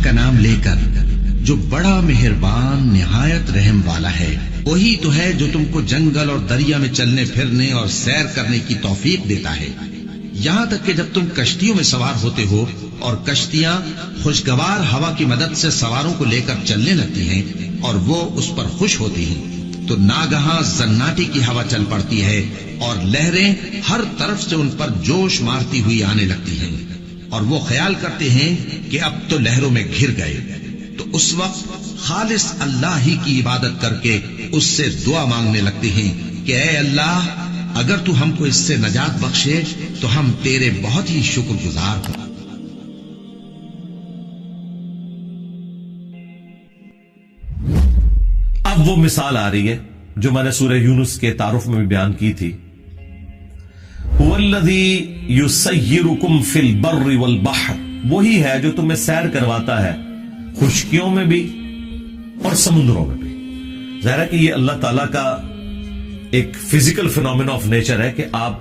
کا نام لے کر جو بڑا مہربان نہایت رحم والا ہے، وہی تو ہے جو تم کو جنگل اور دریا میں چلنے پھرنے اور سیر کرنے کی توفیق دیتا ہے، یہاں تک کہ جب تم کشتیوں میں سوار ہوتے ہو اور کشتیاں خوشگوار ہوا کی مدد سے سواروں کو لے کر چلنے لگتی ہیں اور وہ اس پر خوش ہوتی ہیں، تو ناگہاں زناٹی کی ہوا چل پڑتی ہے اور لہریں ہر طرف سے ان پر جوش مارتی ہوئی آنے لگتی ہیں، اور وہ خیال کرتے ہیں کہ اب تو لہروں میں گھر گئے، تو اس وقت خالص اللہ ہی کی عبادت کر کے اس سے دعا مانگنے لگتے ہیں کہ اے اللہ، اگر تو ہم کو اس سے نجات بخشے تو ہم تیرے بہت ہی شکر گزار ہوں۔ اب وہ مثال آ رہی ہے جو میں نے سورہ یونس کے تعارف میں بھی بیان کی تھی، هُوَ الَّذِي يُسَيِّرُكُمْ فِي الْبَرِّ وَالْبَحْرِ، وہی ہے جو تمہیں سیر کرواتا ہے خشکیوں میں بھی اور سمندروں میں بھی۔ ظاہر ہے کہ یہ اللہ تعالیٰ کا ایک فزیکل فینومینا آف نیچر ہے کہ آپ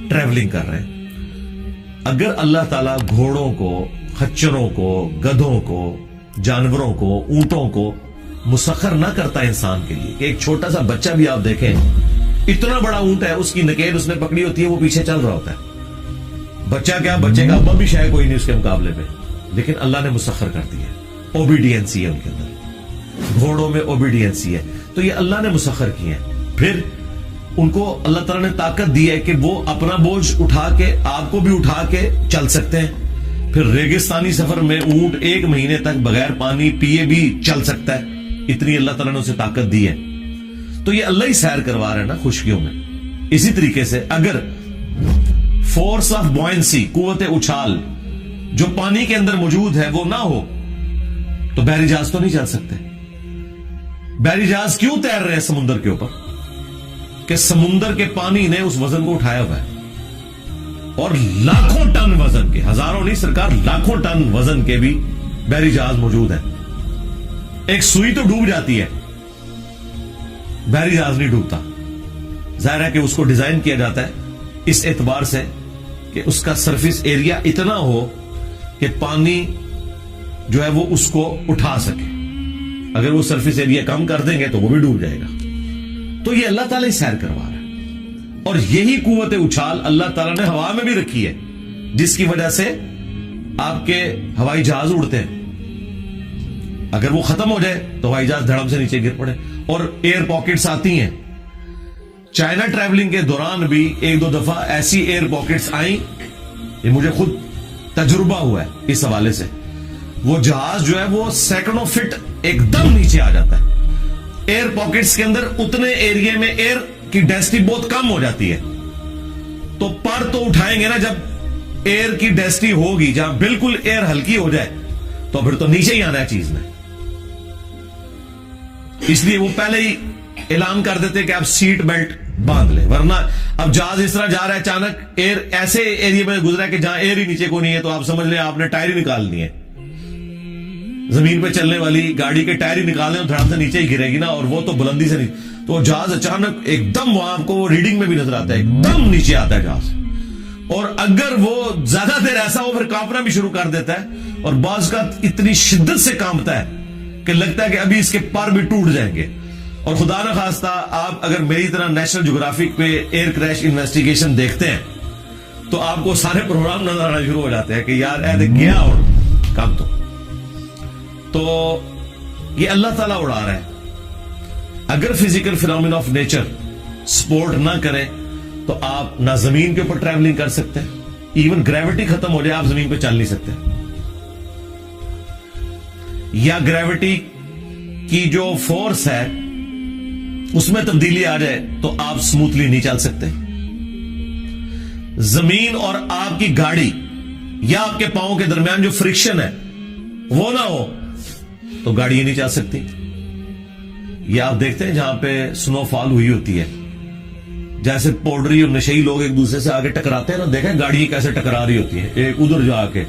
ٹریولنگ کر رہے ہیں۔ اگر اللہ تعالیٰ گھوڑوں کو، خچروں کو، گدھوں کو، جانوروں کو، اونٹوں کو مسخر نہ کرتا انسان کے لیے کہ ایک چھوٹا سا بچہ بھی آپ دیکھیں، اتنا بڑا اونٹ ہے، اس کی نکیل اس نے پکڑی ہوتی ہے، وہ پیچھے چل رہا ہوتا ہے، بچہ کیا، بچے کا ابا بھی شاید کوئی نہیں اس کے مقابلے میں، لیکن اللہ نے مسخر کر دی ہے۔ اوبیڈینسی ہے ان کے اندر، گھوڑوں میں اوبیڈینسی ہے، تو یہ اللہ نے مسخر کی ہے۔ پھر ان کو اللہ تعالیٰ نے طاقت دی ہے کہ وہ اپنا بوجھ اٹھا کے آپ کو بھی اٹھا کے چل سکتے ہیں۔ پھر ریگستانی سفر میں اونٹ 1 مہینے تک بغیر پانی پیے بھی چل سکتا ہے، اتنی اللہ تعالیٰ نے اسے طاقت دی ہے۔ تو یہ اللہ ہی سیر کروا رہا ہے نا خشکیوں میں۔ اسی طریقے سے اگر فورس آف بوئنسی، قوت اچھال جو پانی کے اندر موجود ہے وہ نہ ہو تو بحری جہاز تو نہیں چل سکتے۔ بحری جہاز کیوں تیر رہے ہیں سمندر کے اوپر؟ کہ سمندر کے پانی نے اس وزن کو اٹھایا ہوا ہے، اور لاکھوں ٹن وزن کے، ہزاروں نہیں سرکار، لاکھوں ٹن وزن کے بھی بحری جہاز موجود ہیں۔ ایک سوئی تو ڈوب جاتی ہے، بحری جہاز نہیں ڈوبتا۔ ظاہر ہے کہ اس کو ڈیزائن کیا جاتا ہے اس اعتبار سے کہ اس کا سرفیس ایریا اتنا ہو کہ پانی جو ہے وہ اس کو اٹھا سکے۔ اگر وہ سرفیس ایریا کم کر دیں گے تو وہ بھی ڈوب جائے گا۔ تو یہ اللہ تعالیٰ ہی سیر کروا رہا ہے، اور یہی قوت اچھال اللہ تعالیٰ نے ہوا میں بھی رکھی ہے، جس کی وجہ سے آپ کے ہوائی جہاز اڑتے ہیں۔ اگر وہ ختم ہو جائے تو ہوائی جہاز دھڑم سے نیچے گر پڑے۔ اور ایئر پاکٹس آتی ہیں، چائنا ٹریولنگ کے دوران بھی 1-2 دفعہ ایسی ایئر پاکٹس آئیں، یہ مجھے خود تجربہ ہوا ہے اس حوالے سے۔ وہ جہاز جو ہے وہ سیکنڈوں فٹ ایک دم نیچے آ جاتا ہے۔ ایئر پاکٹس کے اندر اتنے ایریا میں ایئر کی ڈینسٹی بہت کم ہو جاتی ہے، تو پر تو اٹھائیں گے نا جب ایئر کی ڈینسٹی ہوگی، جہاں بالکل ایئر ہلکی ہو جائے تو پھر تو نیچے ہی آنا ہے چیز نے۔ اس لیے وہ پہلے ہی اعلان کر دیتے کہ آپ سیٹ بیلٹ باندھ لیں، ورنہ اب جہاز اس طرح جا رہا ہے، اچانک ایئر ایسے ایریا میں گزرا ہے کہ جہاں ایئر ہی نیچے کو نہیں ہے، تو آپ سمجھ لیں آپ نے ٹائر ہی نکال دیے۔ زمین پہ چلنے والی گاڑی کے ٹائر ہی نکالیں اور دھڑام سے نیچے ہی گرے گی نا، اور وہ تو بلندی سے نہیں، تو جہاز اچانک ایک دم وہاں آپ کو ریڈنگ میں بھی نظر آتا ہے، ایک دم نیچے آتا ہے جہاز۔ اور اگر وہ زیادہ دیر ایسا ہو پھر کانپنا بھی شروع کر دیتا ہے، اور بعض کا اتنی شدت سے کانپتا ہے کہ لگتا ہے کہ ابھی اس کے پر بھی ٹوٹ جائیں گے۔ اور خدا نہ خواستہ آپ اگر میری طرح نیشنل جغرافک پہ ایئر کریش انویسٹیگیشن دیکھتے ہیں تو آپ کو سارے پروگرام نظر آنا شروع ہو جاتے ہیں کہ یار ایسے گیا اور کام تو یہ اللہ تعالیٰ اڑا رہا ہے۔ اگر physical phenomena of nature support نہ کرے تو آپ نہ زمین کے اوپر ٹریولنگ کر سکتے ہیں، ایون گریوٹی ختم ہو جائے آپ زمین پہ چل نہیں سکتے، یا گریوٹی کی جو فورس ہے اس میں تبدیلی آ جائے تو آپ سموتھلی نہیں چل سکتے۔ زمین اور آپ کی گاڑی یا آپ کے پاؤں کے درمیان جو فرکشن ہے وہ نہ ہو تو گاڑی ہی نہیں چل سکتی۔ یہ آپ دیکھتے ہیں جہاں پہ سنو فال ہوئی ہوتی ہے، جیسے پوڈری اور نشئی لوگ ایک دوسرے سے آگے ٹکراتے ہیں نا، دیکھیں گاڑی کیسے ٹکرا رہی ہوتی ہے ایک ادھر جا کے،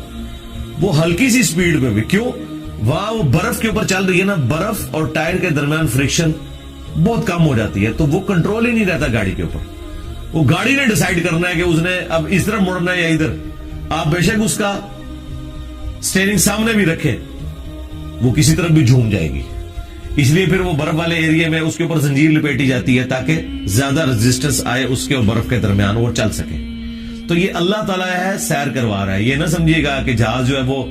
وہ ہلکی سی سپیڈ میں بھی، کیوں؟ وہاں وہ برف کے اوپر چل رہی ہے نا، برف اور ٹائر کے درمیان فرکشن بہت کم ہو جاتی ہے، تو وہ کنٹرول ہی نہیں رہتا گاڑی کے اوپر۔ وہ گاڑی نے ڈیسائیڈ کرنا ہے کہ اس نے اب اس طرف مڑنا ہے یا ادھر۔ آپ بے شک اس کا سٹیئرنگ سامنے بھی رکھیں وہ کسی طرف بھی جھوم جائے گی. اس لیے پھر وہ برف والے ایریا میں اس کے اوپر زنجیر لپیٹی جاتی ہے تاکہ زیادہ ریزسٹنس آئے اس کے اور برف کے درمیان وہ چل سکے. تو یہ اللہ تعالیٰ ہے سیر کروا رہا ہے. یہ نہ سمجھیے گا کہ جہاز جو ہے وہ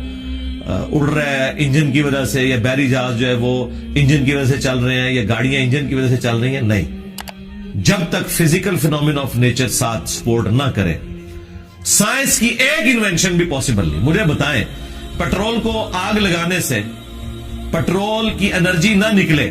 اڑ رہا ہے انجن کی وجہ سے, یا بحری جہاز جو ہے وہ انجن کی وجہ سے چل رہے ہیں, یا گاڑیاں انجن کی وجہ سے چل رہی ہیں. نہیں, جب تک فزیکل فینومین آف نیچر ساتھ سپورٹ نہ کرے, سائنس کی ایک انوینشن بھی پاسبل نہیں. مجھے بتائیں, پیٹرول کو آگ لگانے سے پیٹرول کی انرجی نہ نکلے,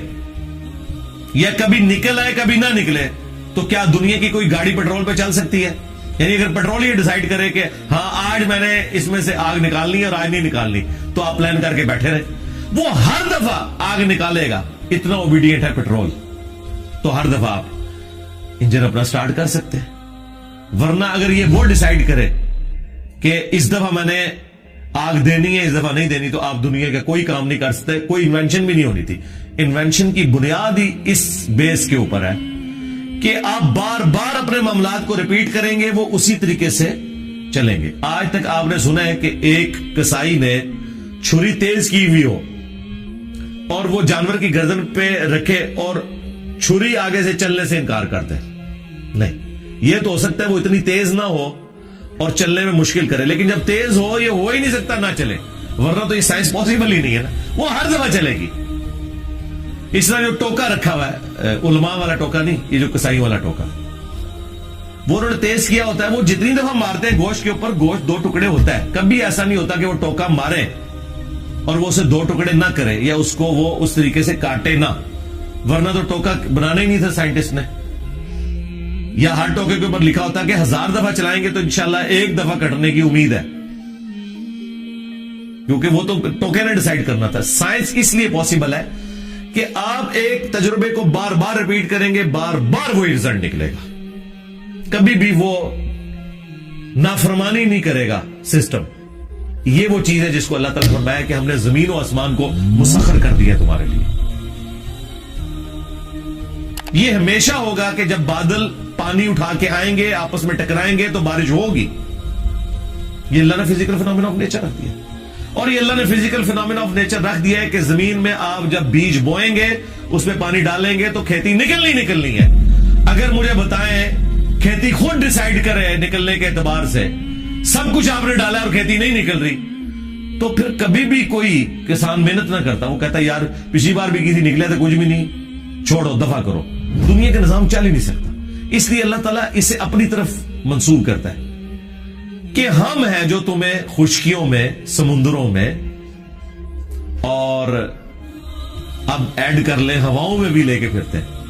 یا کبھی نکل آئے کبھی نہ نکلے, تو کیا دنیا کی کوئی گاڑی پیٹرول پہ چل سکتی ہے؟ یعنی اگر پیٹرول یہ ڈیسائیڈ کرے کہ ہاں آج میں نے اس میں سے آگ نکالنی ہے اور آج نہیں نکالنی, تو آپ پلان کر کے بیٹھے رہے. وہ ہر دفعہ آگ نکالے گا, اتنا اوبیڈینٹ ہے پیٹرول. تو ہر دفعہ آپ انجن اپنا سٹارٹ کر سکتے ہیں. ورنہ اگر یہ وہ ڈیسائیڈ کرے کہ اس دفعہ میں نے آگ دینی ہے اس دفعہ نہیں دینی, تو آپ دنیا کا کوئی کام نہیں کر سکتے. کوئی انوینشن بھی نہیں ہونی تھی. انوینشن کی بنیاد ہی اس بیس کے اوپر ہے کہ آپ بار بار اپنے معاملات کو ریپیٹ کریں گے, وہ اسی طریقے سے چلیں گے. آج تک آپ نے سنا ہے کہ ایک کسائی نے چھری تیز کی ہوئی ہو اور وہ جانور کی گردن پہ رکھے اور چھری آگے سے چلنے سے انکار کرتے نہیں. یہ تو ہو سکتا ہے وہ اتنی تیز نہ ہو اور چلنے میں مشکل کرے, لیکن جب تیز ہو یہ ہو ہی نہیں سکتا نہ چلے, ورنہ تو یہ سائنس پاسبل ہی نہیں ہے نا. وہ ہر دفعہ چلے گی. اس طرح جو ٹوکا رکھا ہوا ہے, علماء والا ٹوکا نہیں, یہ جو کسائی والا ٹوکا, وہ انہوں نے تیز کیا ہوتا ہے. وہ جتنی دفعہ مارتے ہیں گوشت کے اوپر, گوشت دو ٹکڑے ہوتا ہے. کبھی ایسا نہیں ہوتا کہ وہ ٹوکا مارے اور وہ اسے دو ٹکڑے نہ کرے یا اس کو وہ اس طریقے سے کاٹے نہ, ورنہ تو ٹوکا بنانا ہی نہیں تھا سائنٹسٹ نے. یا ہر ٹوکے کے اوپر لکھا ہوتا ہے کہ 1000 دفعہ چلائیں گے تو انشاءاللہ ایک دفعہ کٹنے کی امید ہے, کیونکہ وہ تو ٹوکے نے ڈیسائیڈ کرنا تھا. سائنس اس لیے پاسبل ہے کہ آپ ایک تجربے کو بار بار ریپیٹ کریں گے, بار بار وہی رزلٹ نکلے گا. کبھی بھی وہ نافرمانی نہیں کرے گا سسٹم. یہ وہ چیز ہے جس کو اللہ تعالیٰ نے فرمایا کہ ہم نے زمین و آسمان کو مسخر کر دیا تمہارے لیے. یہ ہمیشہ ہوگا کہ جب بادل پانی اٹھا کے آئیں گے, آپس میں ٹکرائیں گے تو بارش ہوگی. یہ اللہ نے فزیکل فینومین آف نیچر رکھ دیا. اور یہ اللہ نے فزیکل فینومین آف نیچر رکھ دیا ہے کہ زمین میں آپ جب بیج بوئیں گے, اس میں پانی ڈالیں گے تو کھیتی نکلنی ہے. اگر مجھے بتائیں کھیتی خود ڈیسائیڈ کرے نکلنے کے اعتبار سے, سب کچھ آپ نے ڈالا اور کھیتی نہیں نکل رہی, تو پھر کبھی بھی کوئی کسان محنت نہ کرتا. وہ کہتا ہے یار پچھلی بار بھی کسی نکلے تو کچھ بھی نہیں, چھوڑو دفع کرو. دنیا کا نظام چل ہی نہیں سکتا. اس لیے اللہ تعالیٰ اسے اپنی طرف منسوب کرتا ہے کہ ہم ہیں جو تمہیں خشکیوں میں, سمندروں میں, اور اب ایڈ کر لیں ہواؤں میں بھی لے کے پھرتے ہیں.